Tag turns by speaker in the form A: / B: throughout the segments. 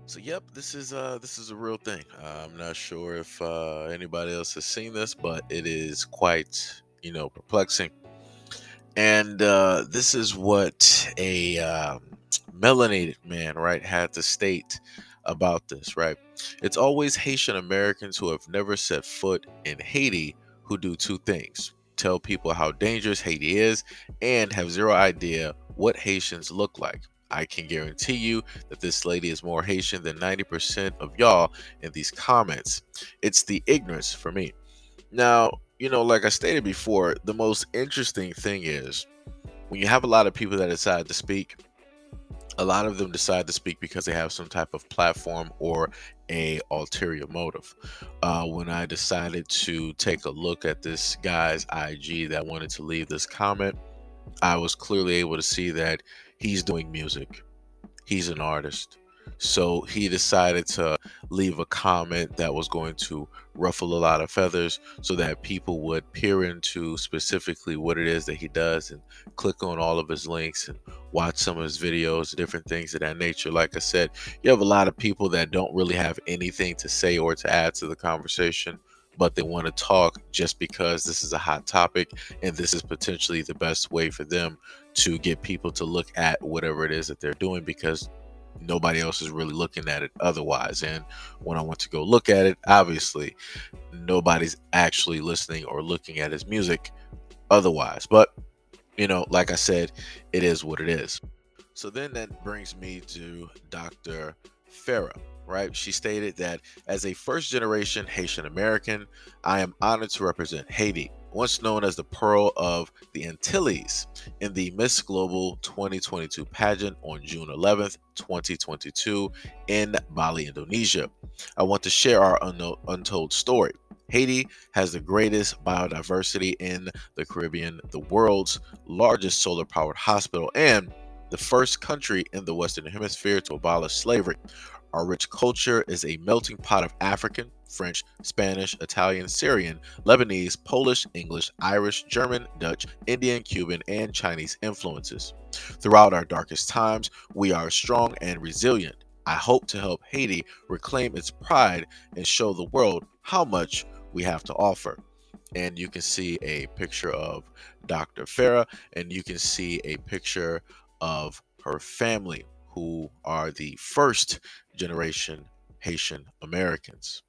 A: So yep, this is a real thing. I'm not sure if anybody else has seen this, but it is quite perplexing. And this is what a melanated man, right, had to state about this, right? It's always Haitian Americans who have never set foot in Haiti who do two things: tell people how dangerous Haiti is and have zero idea what Haitians look like. I can guarantee you that this lady is more Haitian than 90% of y'all in these comments. It's the ignorance for me. Now, like I stated before, the most interesting thing is when you have a lot of people that decide to speak, a lot of them decide to speak because they have some type of platform or a ulterior motive. When I decided to take a look at this guy's IG that wanted to leave this comment, I was clearly able to see that he's doing music. He's an artist. So he decided to leave a comment that was going to ruffle a lot of feathers so that people would peer into specifically what it is that he does and click on all of his links and watch some of his videos, different things of that nature. Like I said, you have a lot of people that don't really have anything to say or to add to the conversation, but they want to talk just because this is a hot topic and this is potentially the best way for them to get people to look at whatever it is that they're doing, because nobody else is really looking at it otherwise. And when I went to go look at it, obviously nobody's actually listening or looking at his music otherwise. But like I said, it is what it is. So then that brings me to Dr. Farah, right? She stated that as a first generation Haitian American, I am honored to represent Haiti, once known as the Pearl of the Antilles, in the Miss Global 2022 pageant on June 11th, 2022, in Bali, Indonesia. I want to share our untold story. Haiti has the greatest biodiversity in the Caribbean, the world's largest solar powered hospital, and the first country in the Western Hemisphere to abolish slavery. Our rich culture is a melting pot of African, French, Spanish, Italian, Syrian, Lebanese, Polish, English, Irish, German, Dutch, Indian, Cuban, and Chinese influences. Throughout our darkest times, we are strong and resilient. I hope to help Haiti reclaim its pride and show the world how much we have to offer. And you can see a picture of Dr. Farah, and you can see a picture of her family, who are the first generation Haitian Americans.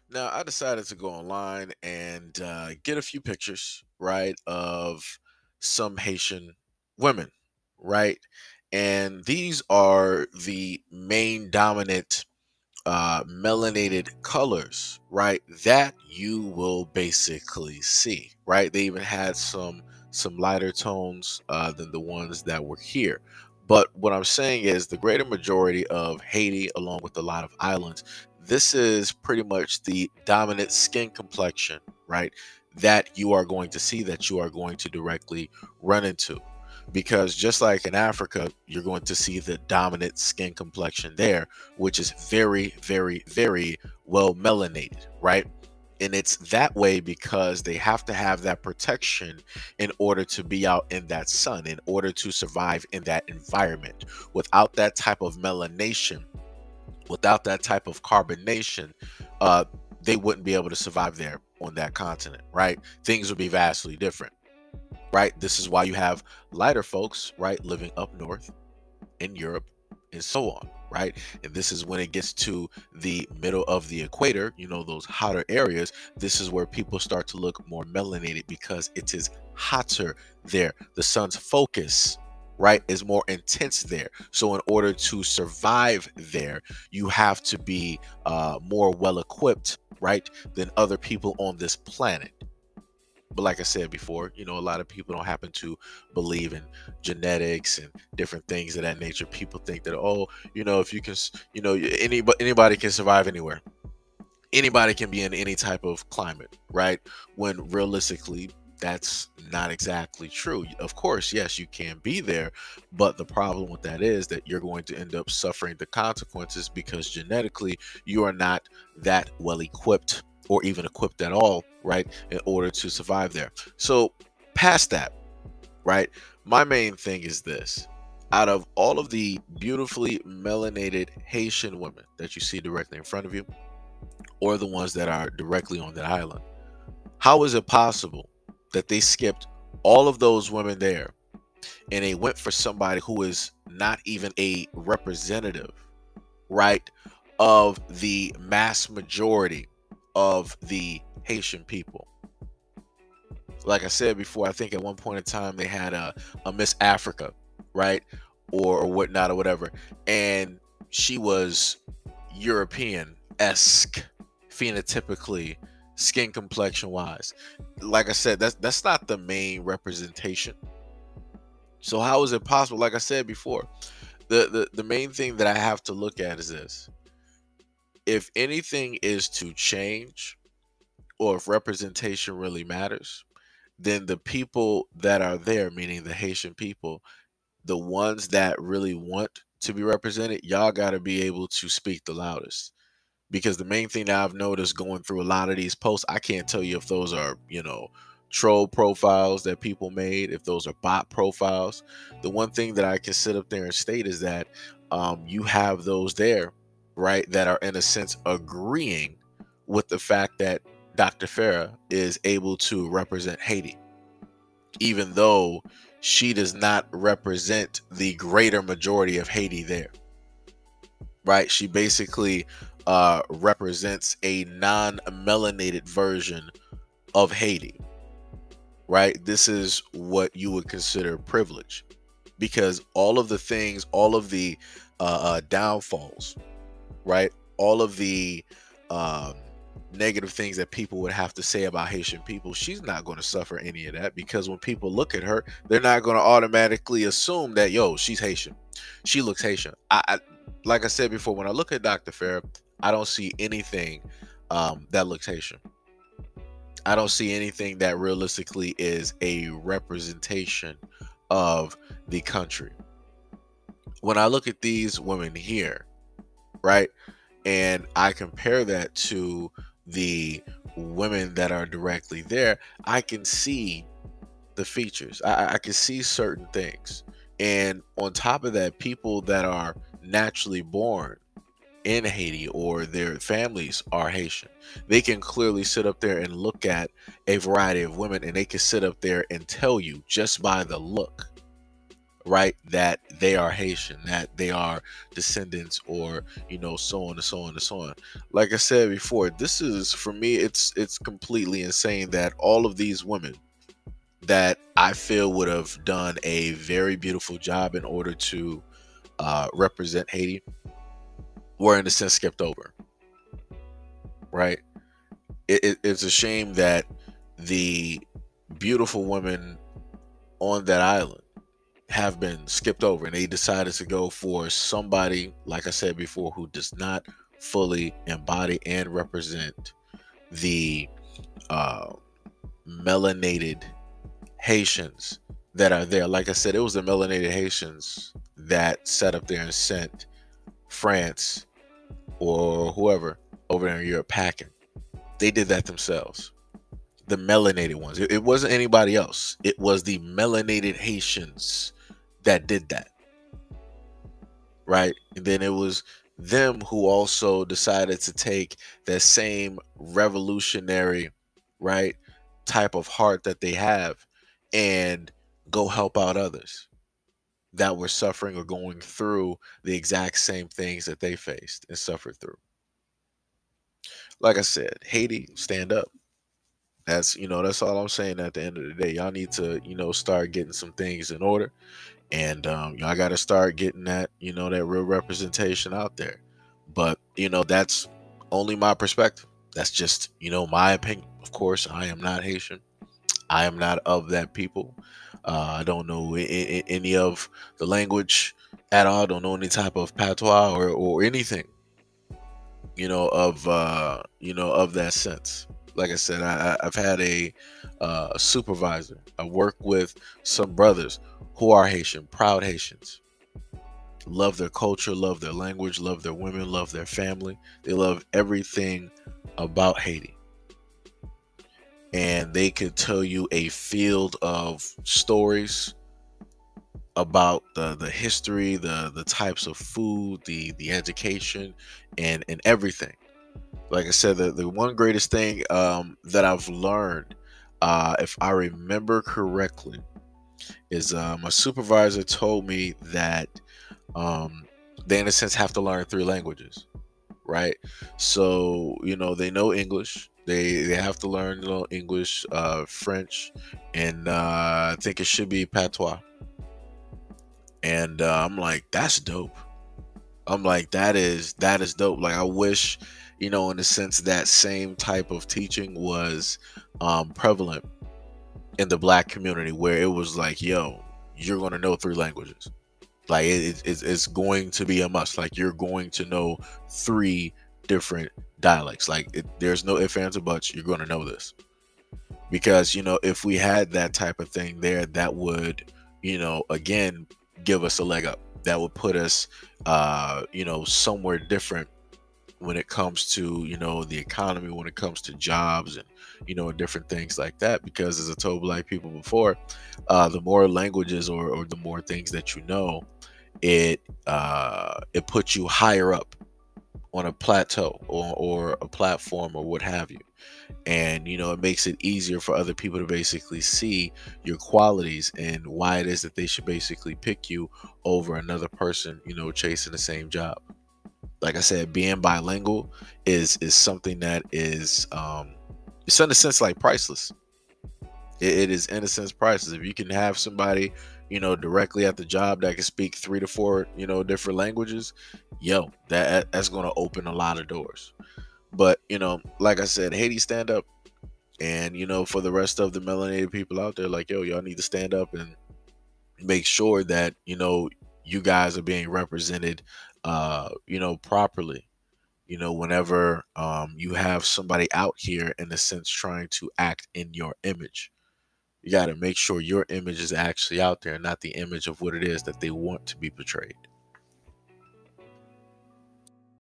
A: Now, I decided to go online and get a few pictures, right, of some Haitian women, right? And these are the main dominant melanated colors, right, that you will basically see, right? They even had some lighter tones than the ones that were here. But what I'm saying is the greater majority of Haiti, along with a lot of islands, this is pretty much the dominant skin complexion, right, that you are going to see, that you are going to directly run into. Because just like in Africa, you're going to see the dominant skin complexion there, which is very, very, very well melanated, right? And it's that way because they have to have that protection in order to be out in that sun, in order to survive in that environment. Without that type of melanation, without that type of carbonation, uh, they wouldn't be able to survive there on that continent, right? Things would be vastly different, right? This is why you have lighter folks, right, living up north in Europe and so on, right? And this is when it gets to the middle of the equator, those hotter areas. This is where people start to look more melanated because it is hotter there. The sun's focus, right, is more intense there. So in order to survive there, you have to be more well equipped, right, than other people on this planet. But like I said before, a lot of people don't happen to believe in genetics and different things of that nature. People think that, oh, if you can, anybody can survive anywhere. Anybody can be in any type of climate, right? When realistically, that's not exactly true. Of course, yes, you can be there, but the problem with that is that you're going to end up suffering the consequences because genetically you are not that well equipped or even equipped at all, right, in order to survive there. So past that, right, my main thing is this: out of all of the beautifully melanated Haitian women that you see directly in front of you, or the ones that are directly on that island, how is it possible that they skipped all of those women there and they went for somebody who is not even a representative, right, of the mass majority of the Haitian people? Like I said before, I think at one point in time they had a Miss Africa, right, or whatnot or whatever, and she was European-esque, phenotypically, skin complexion wise. Like I said, that's not the main representation. So how is it possible? Like I said before, the main thing that I have to look at is this: if anything is to change, or if representation really matters, then the people that are there, meaning the Haitian people, the ones that really want to be represented, y'all got to be able to speak the loudest. Because the main thing that I've noticed going through a lot of these posts, I can't tell you if those are, troll profiles that people made, if those are bot profiles. The one thing that I can sit up there and state is that you have those there, right, that are in a sense agreeing with the fact that Dr. Farah is able to represent Haiti, even though she does not represent the greater majority of Haiti there, right? She basically represents a non-melanated version of Haiti, right? This is what you would consider privilege, because all of the things, all of the downfalls, right? All of the negative things that people would have to say about Haitian people, she's not going to suffer any of that, because when people look at her, they're not going to automatically assume that, yo, she's Haitian. She looks Haitian. Like I said before, when I look at Dr. Farah, I don't see anything that looks Haitian. I don't see anything that realistically is a representation of the country. When I look at these women here, right, and I compare that to the women that are directly there, I can see the features. I can see certain things. And on top of that, people that are naturally born in Haiti or their families are Haitian, they can clearly sit up there and look at a variety of women, and they can sit up there and tell you just by the look, right, that they are Haitian, that they are descendants, or so on and so on and so on. Like I said before, this is, for me, it's completely insane that all of these women that I feel would have done a very beautiful job in order to represent Haiti were in a sense skipped over, right? It's a shame that the beautiful women on that island have been skipped over, and they decided to go for somebody, like I said before, who does not fully embody and represent the melanated Haitians that are there. Like I said, it was the melanated Haitians that sat up there and sent France or whoever over there in Europe packing. They did that themselves. The melanated ones. It wasn't anybody else. It was the melanated Haitians that did that, right? And then it was them who also decided to take that same revolutionary, right, type of heart that they have and go help out others that were suffering or going through the exact same things that they faced and suffered through. Like I said, Haiti, stand up. That's all I'm saying at the end of the day. Y'all need to, start getting some things in order. And y'all got to start getting that, that real representation out there. But, that's only my perspective. That's just, my opinion. Of course, I am not Haitian. I am not of that people. I don't know any of the language at all. I don't know any type of patois or anything, of that sense. Like I said, I've had a supervisor. I work with some brothers who are Haitian, proud Haitians. Love their culture, love their language, love their women, love their family. They love everything about Haiti. And they could tell you a field of stories about the history, the types of food, the education, and everything. Like I said, the one greatest thing that I've learned, if I remember correctly, is my supervisor told me that um, they, in a sense, have to learn three languages, right? So they know English. They have to learn English, French, and I think it should be patois. And I'm like, that's dope. I'm like, that is dope. Like, I wish, in a sense, that same type of teaching was prevalent in the black community, where it was like, yo, you're gonna know three languages. Like, it's going to be a must. Like, you're going to know three different dialects. Like, there's no ifs, ands, or buts. You're going to know this because if we had that type of thing there, that would again give us a leg up. That would put us somewhere different when it comes to the economy, when it comes to jobs, and different things like that. Because, as I told black people before, the more languages, or the more things that it puts you higher up on a plateau, or a platform, or what have you. And it makes it easier for other people to basically see your qualities and why it is that they should basically pick you over another person chasing the same job. Like I said, being bilingual is something that is it's in a sense like priceless. It is in a sense priceless. If you can have somebody directly at the job that can speak three to four different languages, yo, that's going to open a lot of doors. But like I said, Haiti, stand up. And for the rest of the melanated people out there, like, yo, y'all need to stand up and make sure that you guys are being represented properly. Whenever you have somebody out here, in a sense, trying to act in your image, you got to make sure your image is actually out there, not the image of what it is that they want to be portrayed.